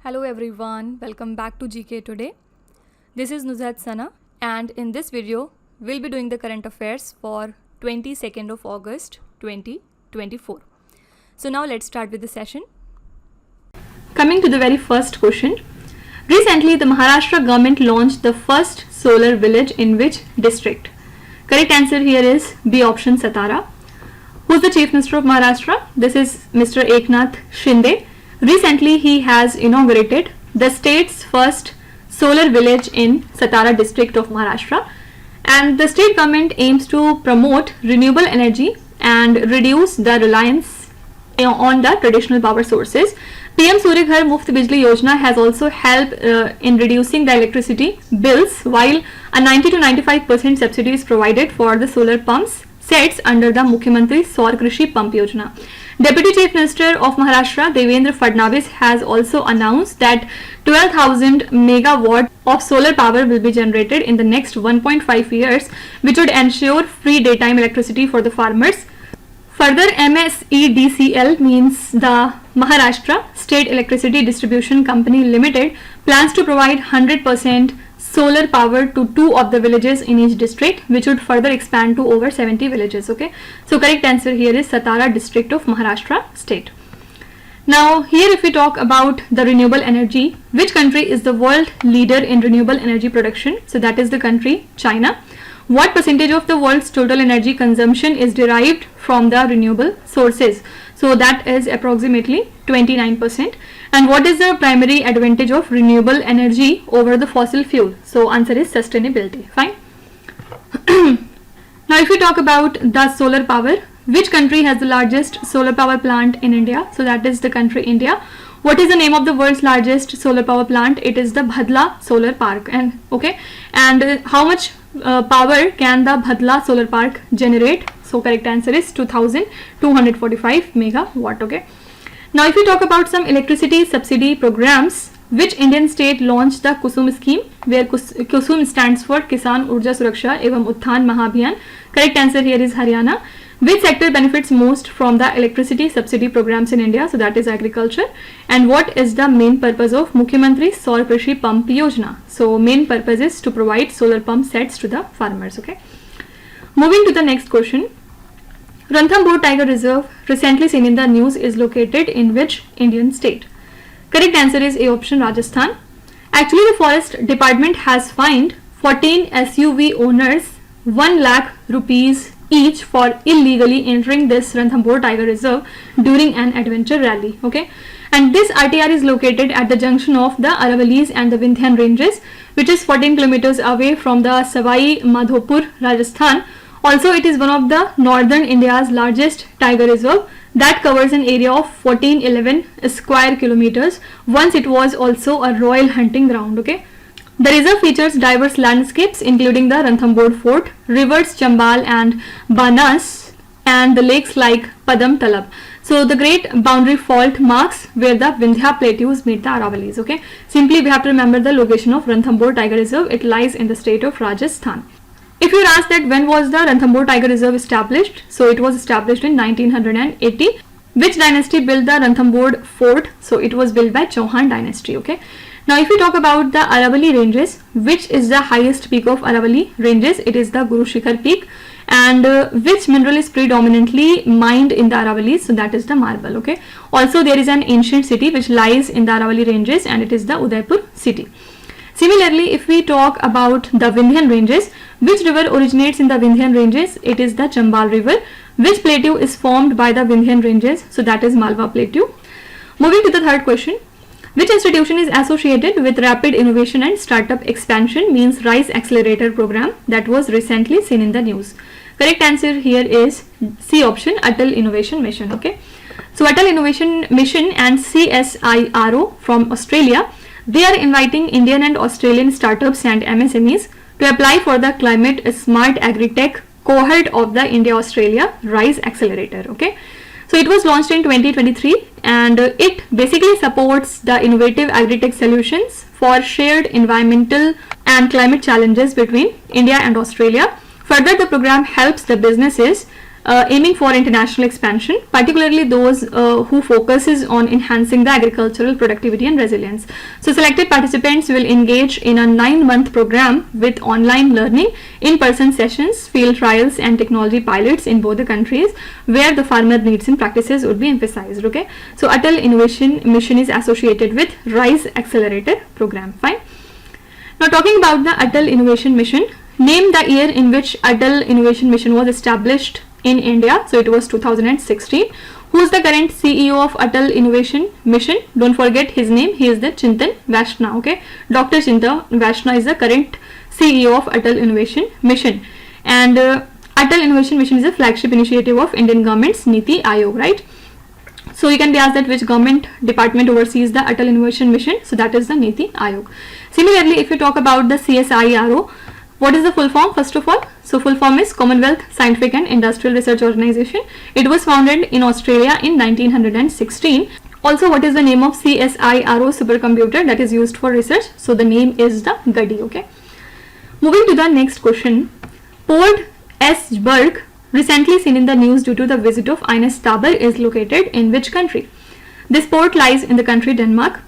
Hello everyone, welcome back to GK today. This is Nuzhat Sana and in this video we'll be doing the current affairs for 22nd of August 2024. So now let's start with the session. Coming to the very first question. Recently the Maharashtra government launched the first solar village in which district? Correct answer here is B option, Satara. Who's the Chief Minister of Maharashtra? This is Mr. Eknath Shinde. Recently he has inaugurated the state's first solar village in Satara district of Maharashtra, and the state government aims to promote renewable energy and reduce the reliance on the traditional power sources. PM Surya Ghar Muft Bijli Yojana has also helped in reducing the electricity bills, while a 90 to 95% subsidy is provided for the solar pumps sets under the Mukhyamantri Saur Krishi Pump Yojana. Deputy Chief Minister of Maharashtra Devendra Fadnavis has also announced that 12,000 megawatt of solar power will be generated in the next 1.5 years, which would ensure free daytime electricity for the farmers. Further, MSEDCL, means the Maharashtra State Electricity Distribution Company Limited, plans to provide 100% solar power to 2 of the villages in each district, which would further expand to over 70 villages. Okay, so correct answer here is Satara district of Maharashtra state. Now here if we talk about the renewable energy, which country is the world leader in renewable energy production? So that is the country China. What percentage of the world's total energy consumption is derived from the renewable sources? So that is approximately 29%. And what is the primary advantage of renewable energy over the fossil fuel? So answer is sustainability. Fine. Now if we talk about the solar power, which country has the largest solar power plant in India? So that is the country India. What is the name of the world's largest solar power plant? It is the Bhadla Solar Park. And okay, and how much power can the Bhadla Solar Park generate? So correct answer is 2245 megawatt. Okay. Now if we talk about some electricity subsidy programs, which Indian state launched the Kusum scheme, where Kusum stands for Kisan Urja Suraksha Evam Utthan Mahabhiyan? Correct answer here is Haryana. Which sector benefits most from the electricity subsidy programs in India? So that is agriculture. And what is the main purpose of Mukhyamantri Saur Krishi Pump Yojana? So main purpose is to provide solar pump sets to the farmers. Okay. Moving to the next question. Ranthambore Tiger Reserve, recently seen in the news, is located in which Indian state? Correct answer is A option, Rajasthan. Actually the forest department has fined 14 SUV owners 1 lakh rupees each for illegally entering this Ranthambore Tiger Reserve during an adventure rally. Okay, and this RTR is located at the junction of the Aravallis and the Vindhyan ranges, which is 14 kilometers away from the Savai Madhopur, Rajasthan. Also, it is one of the northern India's largest tiger reserve that covers an area of 1411 square kilometers. Once it was also a royal hunting ground. Okay. The reserve features diverse landscapes including the Ranthambore Fort, rivers Chambal and Banas, and the lakes like Padam Talab. So the great boundary fault marks where the Vindhya plateaus meet the Aravallis. Okay. Simply we have to remember the location of Ranthambore Tiger Reserve. It lies in the state of Rajasthan. If you are asked that when was the Ranthambore Tiger Reserve established, so it was established in 1980. Which dynasty built the Ranthambore Fort? So it was built by Chauhan dynasty. Okay. Now if we talk about the Aravalli ranges, which is the highest peak of Aravalli ranges? It is the Guru Shikhar peak. And which mineral is predominantly mined in the Aravallis? So that is the marble. Okay. Also there is an ancient city which lies in the Aravalli ranges, and it is the Udaipur city. Similarly, if we talk about the Vindhyan ranges, which river originates in the Vindhyan ranges? It is the Chambal river. Which plateau is formed by the Vindhyan ranges? So that is Malwa plateau. Moving to the third question. Which institution is associated with rapid innovation and startup expansion, means RISE Accelerator program, that was recently seen in the news? Correct answer here is C option, Atal Innovation Mission. Okay. So Atal Innovation Mission and CSIRO from Australia, they are inviting Indian and Australian startups and MSMEs to apply for the Climate Smart Agri-Tech cohort of the India-Australia RISE Accelerator. Okay. So it was launched in 2023 and it basically supports the innovative agri-tech solutions for shared environmental and climate challenges between India and Australia. Further, the program helps the businesses aiming for international expansion, particularly those who focuses on enhancing the agricultural productivity and resilience. So selected participants will engage in a 9-month program with online learning, in-person sessions, field trials and technology pilots in both the countries, where the farmer needs and practices would be emphasized. Okay, so Atal Innovation Mission is associated with RISE Accelerator program. Fine. Now talking about the Atal Innovation Mission, name the year in which Atal Innovation Mission was established in India. So it was 2016. Who is the current CEO of Atal Innovation Mission? Don't forget his name. He is the Chintan Vaishnaw. Okay, Dr. Chintan Vaishnaw is the current CEO of Atal Innovation Mission, and Atal Innovation Mission is a flagship initiative of Indian government's Niti Aayog, right? So you can be asked that which government department oversees the Atal Innovation Mission. So that is the Niti Aayog. Similarly, if you talk about the CSIRO, what is the full form? First of all, so full form is Commonwealth Scientific and Industrial Research Organization. It was founded in Australia in 1916. Also, what is the name of CSIRO supercomputer that is used for research? So the name is the Gadi. Okay. Moving to the next question. Port Esbjerg, recently seen in the news due to the visit of Ines Tabor, is located in which country? This port lies in the country Denmark,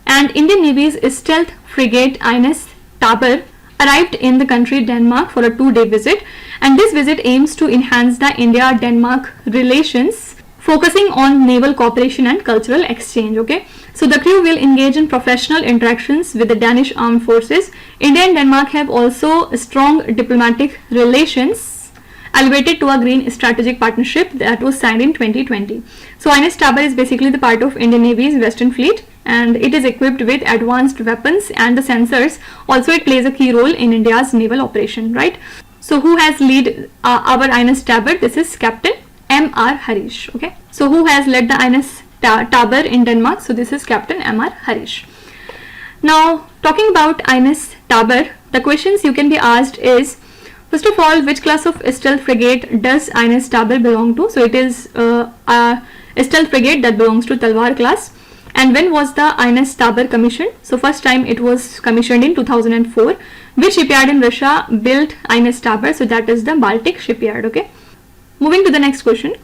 and Indian Navy's stealth frigate Ines Tabor arrived in the country Denmark for a 2-day visit, and this visit aims to enhance the India-Denmark relations, focusing on naval cooperation and cultural exchange. Okay, so the crew will engage in professional interactions with the Danish armed forces. India and Denmark have also strong diplomatic relations, elevated to a green strategic partnership that was signed in 2020. So Ines Tabor is basically the part of Indian Navy's Western Fleet, and it is equipped with advanced weapons and the sensors. Also, it plays a key role in India's naval operation, right? So who has led our Ines Tabor? This is Captain M.R. Harish. Okay, so who has led the Ines Tabor in Denmark? So this is Captain M.R. Harish. Now talking about Ines Tabor, the questions you can be asked is, first of all, which class of stealth frigate does Ines Tabor belong to? So it is a stealth frigate that belongs to Talwar class. And when was the Ines Tabor commissioned? So first time it was commissioned in 2004. Which shipyard in Russia built Ines Tabor? So that is the Baltic shipyard. Okay. Moving to the next question.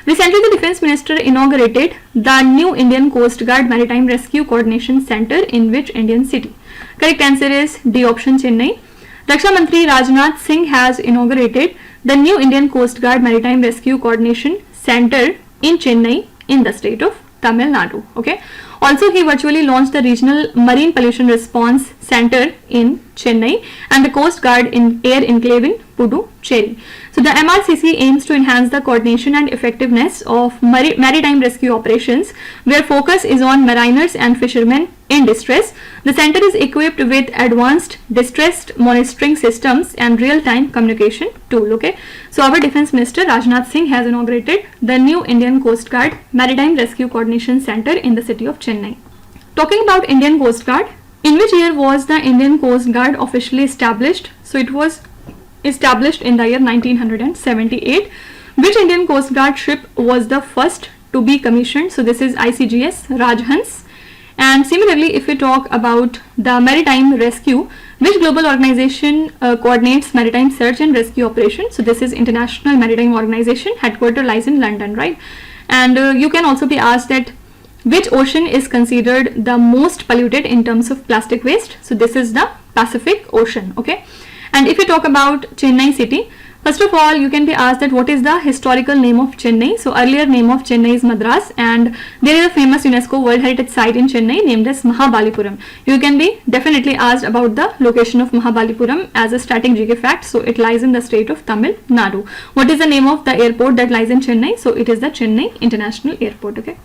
Recently, the Defence Minister inaugurated the new Indian Coast Guard Maritime Rescue Coordination Center in which Indian city? Correct answer is D option, Chennai. Raksha Mantri Rajnath Singh has inaugurated the new Indian Coast Guard Maritime Rescue Coordination Center in Chennai in the state of Tamil Nadu. Okay. Also, he virtually launched the Regional Marine Pollution Response Center in Chennai and the Coast Guard in Air Enclave in Puducherry. So the MRCC aims to enhance the coordination and effectiveness of maritime rescue operations, where focus is on mariners and fishermen in distress. The center is equipped with advanced distress monitoring systems and real-time communication tool. Okay, so our Defence Minister Rajnath Singh has inaugurated the new Indian Coast Guard Maritime Rescue Coordination Center in the city of Chennai. Talking about Indian Coast Guard, in which year was the Indian Coast Guard officially established? So it was established in the year 1978. Which Indian Coast Guard ship was the first to be commissioned? So this is ICGS Rajhans. And similarly, if we talk about the maritime rescue, which global organization coordinates maritime search and rescue operations? So this is International Maritime Organization. Headquarters lies in London, right? And you can also be asked that which ocean is considered the most polluted in terms of plastic waste? So this is the Pacific Ocean. Okay. And if you talk about Chennai city, first of all, you can be asked that what is the historical name of Chennai? So earlier name of Chennai is Madras, and there is a famous UNESCO World Heritage Site in Chennai named as Mahabalipuram. You can be definitely asked about the location of Mahabalipuram as a static GK fact. So it lies in the state of Tamil Nadu. What is the name of the airport that lies in Chennai? So it is the Chennai International Airport. Okay.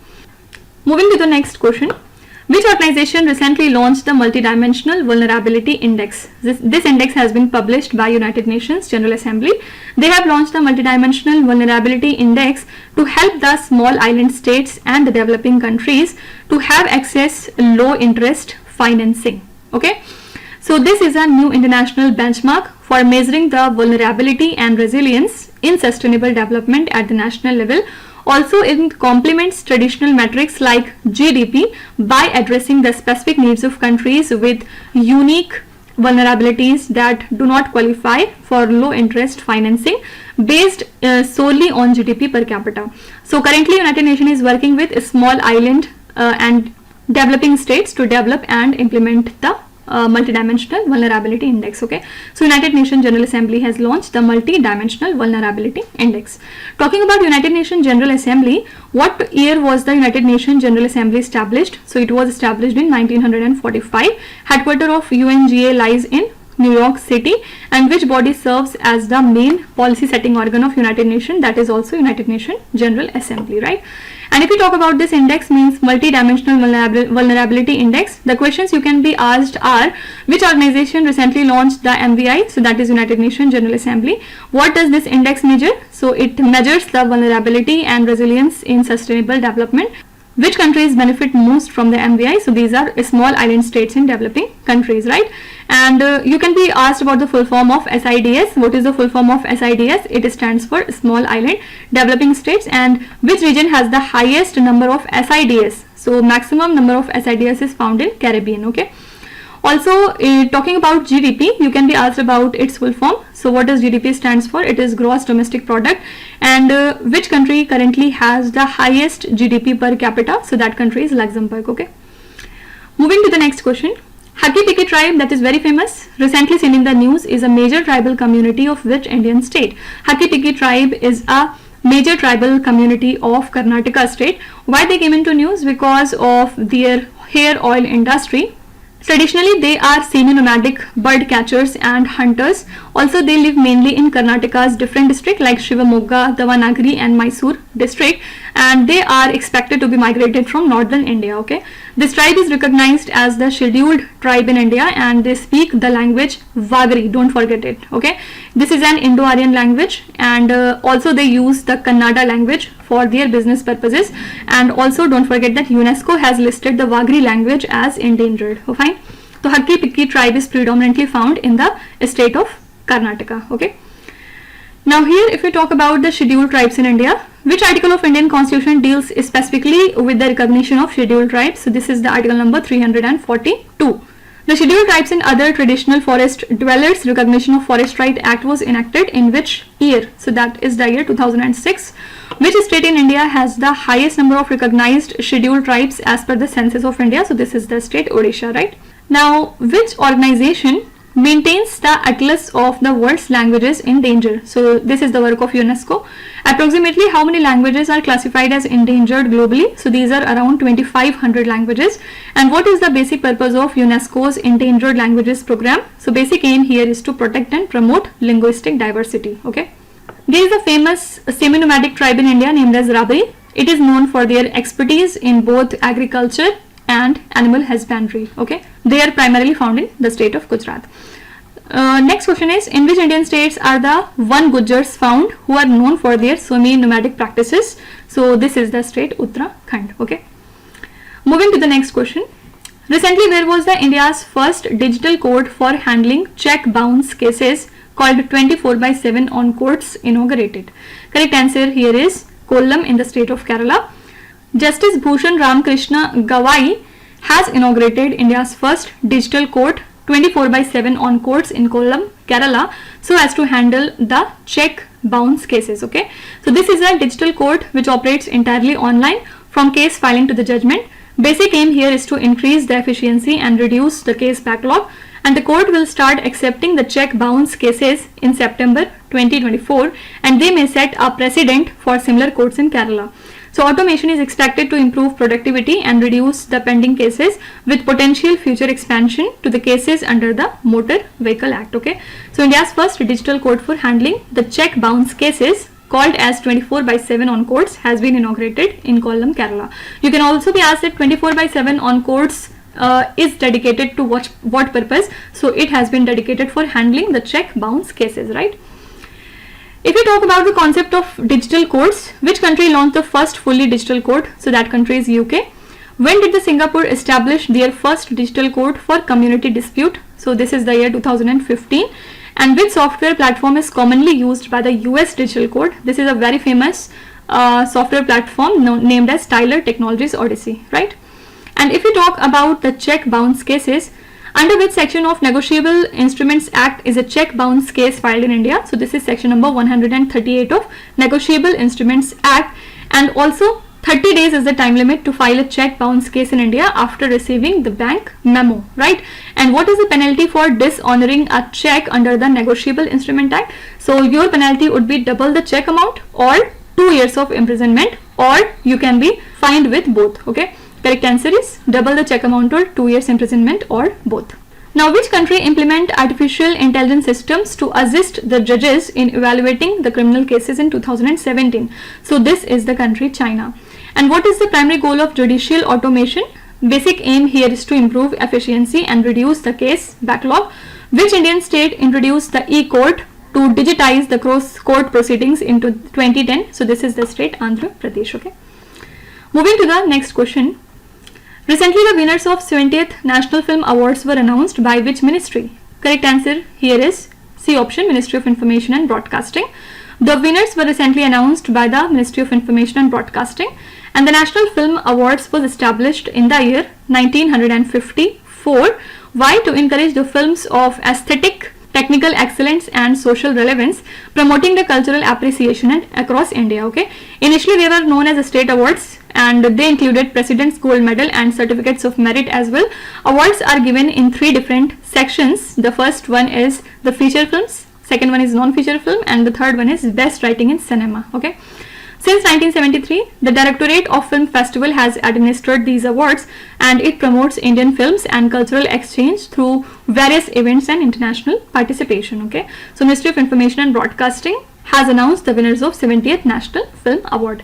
Moving to the next question. Which organization recently launched the Multidimensional Vulnerability Index? This index has been published by United Nations General Assembly. They have launched the Multidimensional Vulnerability Index to help the small island states and the developing countries to have access low interest financing. Okay. So this is a new international benchmark for measuring the vulnerability and resilience in sustainable development at the national level. Also, it complements traditional metrics like GDP by addressing the specific needs of countries with unique vulnerabilities that do not qualify for low interest financing based solely on GDP per capita. So currently United Nations is working with small island and developing states to develop and implement the multidimensional vulnerability index. Okay, so United Nations General Assembly has launched the multidimensional vulnerability index. Talking about United Nations General Assembly, what year was the United Nations General Assembly established? So it was established in 1945. Headquarters of UNGA lies in New York City, and which body serves as the main policy setting organ of United Nations? That is also United Nations General Assembly, right? And if we talk about this index, means multi-dimensional vulnerability index, the questions you can be asked are: which organization recently launched the MVI? So that is United Nations General Assembly. What does this index measure? So it measures the vulnerability and resilience in sustainable development. Which countries benefit most from the MVI? So these are small island states in developing countries, right? And you can be asked about the full form of SIDS. What is the full form of SIDS? It stands for Small Island Developing States. And which region has the highest number of SIDS? So maximum number of SIDS is found in Caribbean. Okay. Also, talking about GDP, you can be asked about its full form. So what does GDP stands for? It is Gross Domestic Product. And which country currently has the highest GDP per capita? So that country is Luxembourg. Okay. Moving to the next question. Haki Piki tribe, that is very famous, recently seen in the news, is a major tribal community of which Indian state? Haki Piki tribe is a major tribal community of Karnataka state. Why they came into news? Because of their hair oil industry. Traditionally, they are semi-nomadic bird catchers and hunters. Also, they live mainly in Karnataka's different districts like Shivamogga, Davanagari and Mysore district, and they are expected to be migrated from northern India. Okay, this tribe is recognized as the scheduled tribe in India, and they speak the language Wagri. Don't forget it. Okay, this is an Indo-Aryan language, and also they use the Kannada language for their business purposes. And also don't forget that UNESCO has listed the Wagri language as endangered. Oh, fine. So Haki Piki tribe is predominantly found in the state of Karnataka. Okay. Now here, if we talk about the scheduled tribes in India, which article of Indian Constitution deals specifically with the recognition of scheduled tribes? So this is the article number 342. The Scheduled Tribes and Other Traditional Forest Dwellers Recognition of Forest Right Act was enacted in which year? So that is the year 2006. Which state in India has the highest number of recognized scheduled tribes as per the census of India? So this is the state Odisha, right? Now, which organization maintains the Atlas of the World's Languages in Danger? So this is the work of UNESCO. Approximately how many languages are classified as endangered globally? So these are around 2500 languages. And what is the basic purpose of UNESCO's Endangered Languages program? So basic aim here is to protect and promote linguistic diversity. Okay. There is a famous semi-nomadic tribe in India named as Rabri. It is known for their expertise in both agriculture and animal husbandry. Okay, they are primarily found in the state of Gujarat. Next question is, in which Indian states are the one Gujars found who are known for their semi-nomadic practices? So this is the state Uttarakhand. Okay. Moving to the next question. Recently, where was the India's first digital code for handling check bounce cases called 24/7 on courts inaugurated? Correct answer here is Kollam in the state of Kerala. Justice Bhushan Ramakrishna Gawai has inaugurated India's first digital court 24/7 on courts in Kollam, Kerala, so as to handle the check bounce cases. Okay, so this is a digital court which operates entirely online from case filing to the judgment. Basic aim here is to increase the efficiency and reduce the case backlog, and the court will start accepting the check bounce cases in September 2024, and they may set a precedent for similar courts in Kerala. So automation is expected to improve productivity and reduce the pending cases, with potential future expansion to the cases under the Motor Vehicle Act. Okay, so India's first digital court for handling the check bounce cases, called as 24/7 on courts, has been inaugurated in Kollam, Kerala. You can also be asked that 24/7 on courts is dedicated to what purpose? So it has been dedicated for handling the check bounce cases, right? If we talk about the concept of digital courts, which country launched the first fully digital court? So that country is UK. When did the Singapore establish their first digital court for community dispute? So this is the year 2015. And which software platform is commonly used by the US digital court? This is a very famous software platform named as Tyler Technologies Odyssey, right? And if we talk about the check bounce cases, Under which section of Negotiable Instruments Act is a check bounce case filed in India? So this is section number 138 of Negotiable Instruments Act, and also 30 days is the time limit to file a check bounce case in India after receiving the bank memo, right? And what is the penalty for dishonoring a check under the Negotiable Instrument Act? So your penalty would be double the check amount or 2 years of imprisonment, or you can be fined with both. Okay, correct answer is double the check amount or 2 years imprisonment or both. Now, which country implement artificial intelligence systems to assist the judges in evaluating the criminal cases in 2017? So this is the country China. And what is the primary goal of judicial automation? Basic aim here is to improve efficiency and reduce the case backlog. Which Indian state introduced the e-court to digitize the cross-court proceedings into 2010? So this is the state Andhra Pradesh. Okay. Moving to the next question. Recently, the winners of 70th National Film Awards were announced by which ministry? Correct answer here is C option, Ministry of Information and Broadcasting. The winners were recently announced by the Ministry of Information and Broadcasting, and the National Film Awards was established in the year 1954. Why? To encourage the films of aesthetic, technical excellence and social relevance, promoting the cultural appreciation across India. Okay. Initially, they were known as the state awards, and they included President's Gold Medal and certificates of merit as well. Awards are given in 3 different sections. The first one is the feature films, second one is non-feature film, and the third one is best writing in cinema. Okay. Since 1973, the Directorate of Film Festival has administered these awards, and it promotes Indian films and cultural exchange through various events and international participation. Okay. So Ministry of Information and Broadcasting has announced the winners of 70th National Film Award.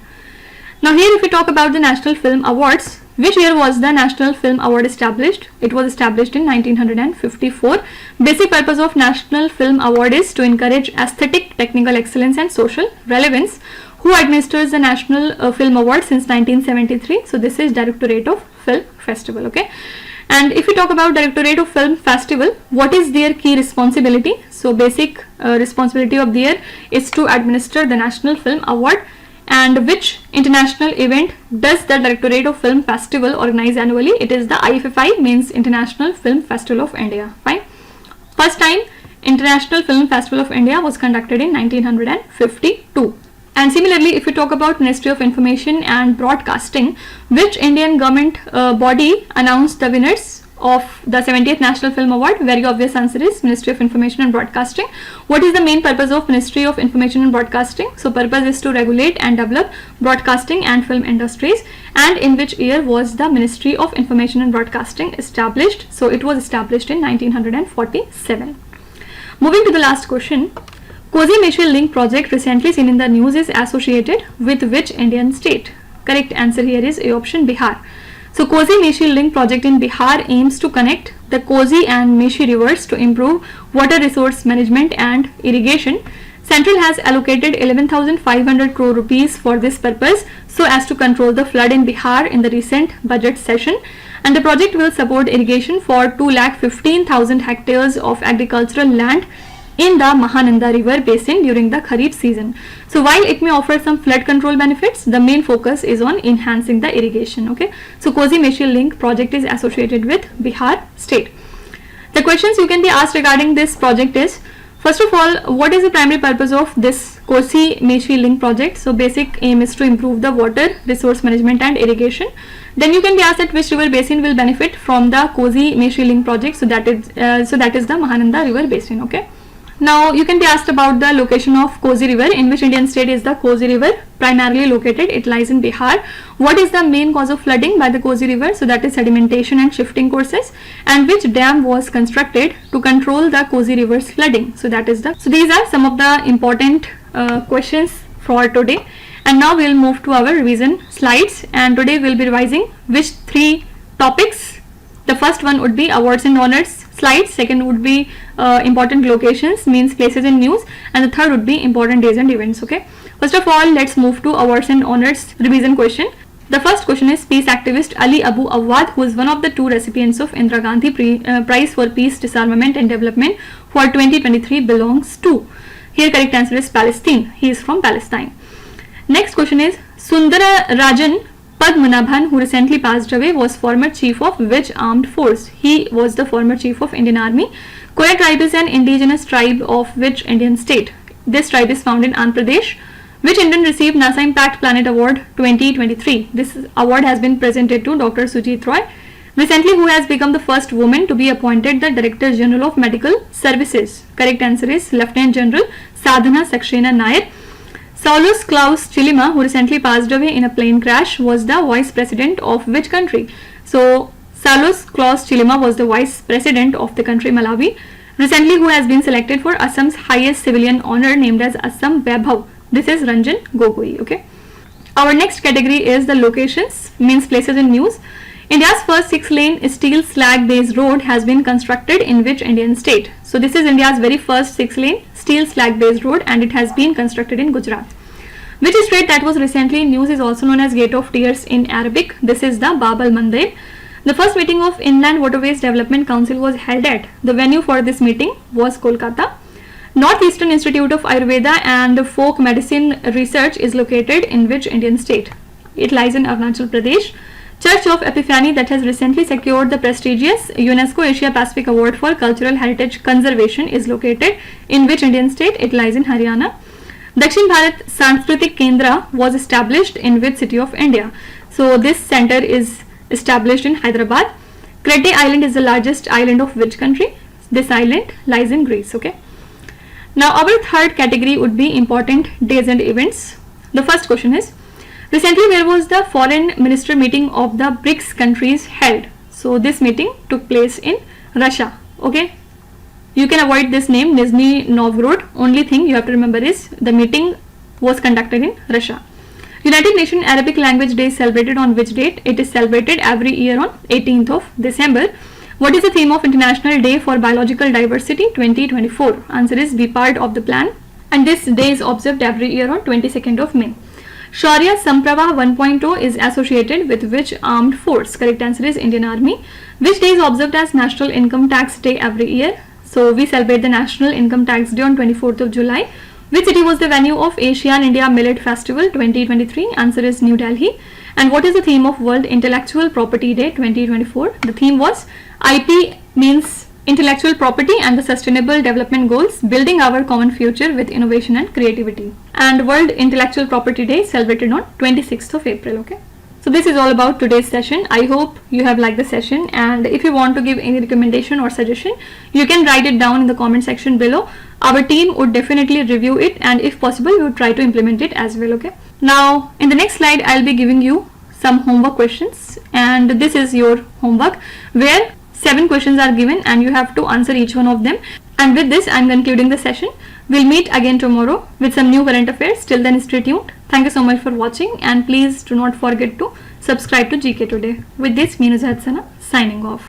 Now here, if we talk about the National Film Awards, which year was the National Film Award established? It was established in 1954. Basic purpose of National Film Award is to encourage aesthetic, technical excellence and social relevance. Who administers the National Film Award since 1973? So this is Directorate of Film Festival. Okay. And if we talk about Directorate of Film Festival, what is their key responsibility? So basic responsibility of their is to administer the National Film Award. And which international event does the Directorate of Film Festival organize annually? It is the IFFI, means International Film Festival of India. Fine. First time International Film Festival of India was conducted in 1952. And similarly, if we talk about Ministry of Information and Broadcasting, which Indian government body announced the winners of the 70th National Film Award? Very obvious answer is Ministry of Information and Broadcasting. What is the main purpose of Ministry of Information and Broadcasting? So purpose is to regulate and develop broadcasting and film industries. And in which year was the Ministry of Information and Broadcasting established? So it was established in 1947. Moving to the last question. Kosi-Meshi Link project recently seen in the news is associated with which Indian state? Correct answer here is A option, Bihar. So Kosi-Meshi Link project in Bihar aims to connect the Kosi and Meshi rivers to improve water resource management and irrigation. Central has allocated 11,500 crore rupees for this purpose so as to control the flood in Bihar in the recent budget session. And the project will support irrigation for 2,15,000 hectares of agricultural land in the Mahananda River basin during the Kharif season. So while it may offer some flood control benefits, the main focus is on enhancing the irrigation. Okay. So Kosi-Meshi Link project is associated with Bihar state. The questions you can be asked regarding this project is, first of all, what is the primary purpose of this Kosi-Meshi Link project? So basic aim is to improve the water resource management and irrigation. Then you can be asked that which river basin will benefit from the Kosi-Meshi Link project. So that is the Mahananda River basin. Okay. Now you can be asked about the location of Kosi River. In which Indian state is the Kosi River primarily located? It lies in Bihar. What is the main cause of flooding by the Kosi River? So that is sedimentation and shifting courses. And which dam was constructed to control the Kosi River's flooding? So that is so these are some of the important questions for today. And now we will move to our revision slides. And today we will be revising which 3 topics? The first one would be awards and honors slides, second would be important locations, means places in news, and the third would be important days and events. Okay. First of all, let's move to awards and honors revision question. The first question is peace activist Ali Abu Awad, who is one of the 2 recipients of Indira Gandhi Prize for Peace, Disarmament and Development for 2023 belongs to. Here correct answer is Palestine. He is from Palestine. Next question is Sundara Rajan Padmanabhan, who recently passed away, was former chief of which armed force? He was the former chief of Indian Army. Koya tribe is an indigenous tribe of which Indian state? This tribe is found in Andhra Pradesh. Which Indian received NASA Impact Planet Award 2023? This award has been presented to Dr. Sujit Roy. Recently, who has become the first woman to be appointed the Director General of Medical Services? Correct answer is Lieutenant General Sadhana Saxena Nair. Saulus Klaus Chilima, who recently passed away in a plane crash, was the Vice President of which country? So, Saulus Klaus Chilima was the Vice President of the country Malawi. Recently, who has been selected for Assam's highest civilian honor named as Assam Vaibhav? This is Ranjan Gogoi. Okay. Our next category is the locations, means places in news. India's first 6-lane steel slag-based road has been constructed in which Indian state? So this is India's very first 6-lane steel slag-based road, and it has been constructed in Gujarat. Which strait that was recently in news is also known as Gate of Tears in Arabic? This is the Bab al Mandeb. The first meeting of Inland Waterways Development Council was held at. The venue for this meeting was Kolkata. Northeastern Institute of Ayurveda and Folk Medicine Research is located in which Indian state? It lies in Arunachal Pradesh. Church of Epiphany, that has recently secured the prestigious UNESCO Asia Pacific Award for Cultural Heritage Conservation, is located in which Indian state? It lies in Haryana. Dakshin Bharat Sanskritik Kendra was established in which city of India? So this center is established in Hyderabad. Crete Island is the largest island of which country? This island lies in Greece. Okay. Now our third category would be important days and events. The first question is, recently where was the foreign minister meeting of the BRICS countries held? So this meeting took place in Russia. Okay. You can avoid this name, Nizhny Novgorod. Only thing you have to remember is the meeting was conducted in Russia. United Nations Arabic Language Day is celebrated on which date? It is celebrated every year on 18th of December. What is the theme of International Day for Biological Diversity 2024? Answer is be part of the plan. And this day is observed every year on 22nd of May. Shaurya Samprava 1.0 is associated with which armed force? Correct answer is Indian Army. Which day is observed as National Income Tax Day every year? So we celebrate the National Income Tax Day on 24th of July. Which city was the venue of Asian India Millet Festival 2023? Answer is New Delhi. And what is the theme of World Intellectual Property Day 2024? The theme was IP, means intellectual property and the sustainable development goals, building our common future with innovation and creativity. And World Intellectual Property Day is celebrated on 26th of April. Okay. So this is all about today's session. I hope you have liked the session, and if you want to give any recommendation or suggestion, you can write it down in the comment section below. Our team would definitely review it, and if possible, we would try to implement it as well. Okay. Now in the next slide, I'll be giving you some homework questions, and this is your homework where 7 questions are given and you have to answer each one of them. And with this, I'm concluding the session. We'll meet again tomorrow with some new current affairs. Till then, stay tuned. Thank you so much for watching, and please do not forget to subscribe to GK Today. With this, me Nuzhat Sana signing off.